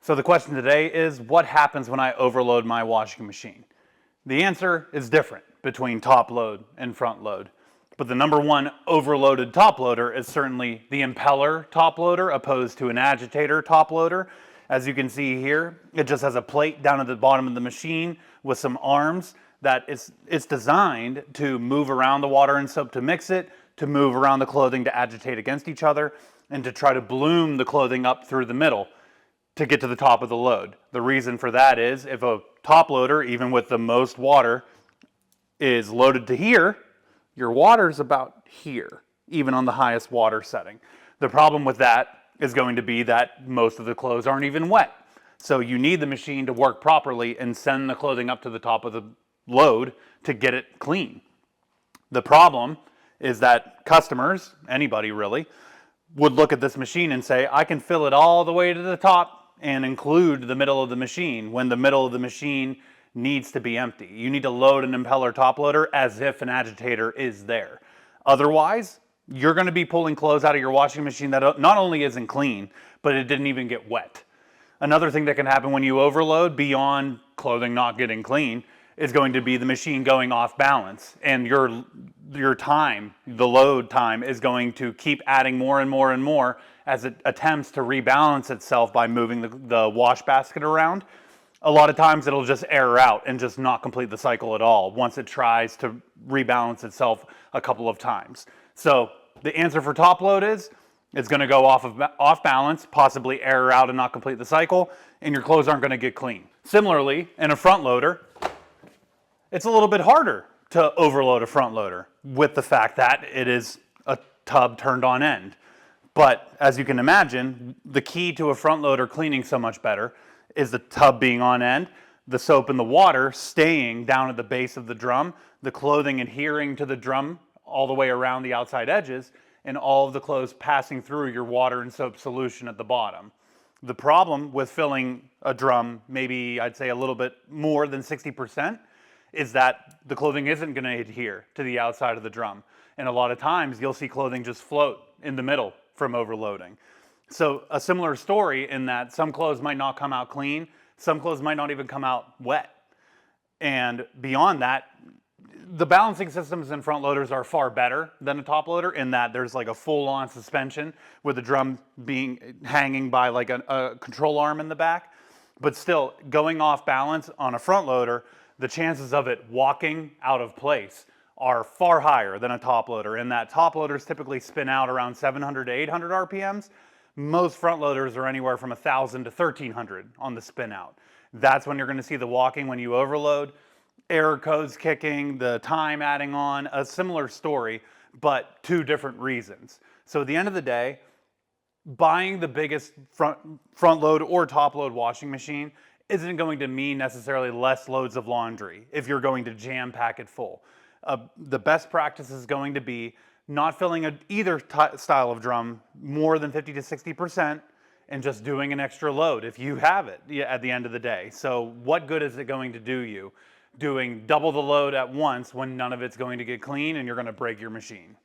So the question today is, what happens when I overload my washing machine? The answer is different between top load and front load. But the number one overloaded top loader is certainly the impeller top loader opposed to an agitator top loader. As you can see here, it just has a plate down at the bottom of the machine with some arms that it's designed to move around the water and soap to mix it, to move around the clothing to agitate against each other, and to try to bloom the clothing up through the middle to get to the top of the load. The reason for that is if a top loader, even with the most water, is loaded to here, your water's about here, even on the highest water setting. The problem with that is going to be that most of the clothes aren't even wet. So you need the machine to work properly and send the clothing up to the top of the load to get it clean. The problem is that customers, anybody really, would look at this machine and say, I can fill it all the way to the top and include the middle of the machine when the middle of the machine needs to be empty. You need to load an impeller top loader as if an agitator is there. Otherwise, you're going to be pulling clothes out of your washing machine that not only isn't clean, but it didn't even get wet. Another thing that can happen when you overload beyond clothing not getting clean is going to be the machine going off balance, and your time, the load time, is going to keep adding more and more and more as it attempts to rebalance itself by moving the wash basket around. A lot of times it'll just error out and just not complete the cycle at all once it tries to rebalance itself a couple of times. So the answer for top load is it's going to go off balance, possibly error out and not complete the cycle, and your clothes aren't going to get clean. Similarly, in a front loader, it's a little bit harder to overload a front loader with the fact that it is a tub turned on end. But as you can imagine, the key to a front loader cleaning so much better is the tub being on end, the soap and the water staying down at the base of the drum, the clothing adhering to the drum all the way around the outside edges, and all of the clothes passing through your water and soap solution at the bottom. The problem with filling a drum, maybe I'd say a little bit more than 60%, is that the clothing isn't going to adhere to the outside of the drum. And a lot of times you'll see clothing just float in the middle from overloading. So a similar story in that some clothes might not come out clean, some clothes might not even come out wet. And beyond that, the balancing systems in front loaders are far better than a top loader in that there's like a full-on suspension with the drum being hanging by like a control arm in the back. But still, going off balance on a front loader, the chances of it walking out of place are far higher than a top loader in that top loaders typically spin out around 700 to 800 RPMs. Most front loaders are anywhere from 1,000 to 1,300 on the spin out. That's when you're going to see the walking when you overload, error codes kicking, the time adding on, a similar story, but two different reasons. So at the end of the day, buying the biggest front load or top load washing machine isn't going to mean necessarily less loads of laundry if you're going to jam pack it full. The best practice is going to be not filling either style of drum more than 50 to 60% and just doing an extra load if you have it at the end of the day. So what good is it going to do you doing double the load at once when none of it's going to get clean and you're going to break your machine?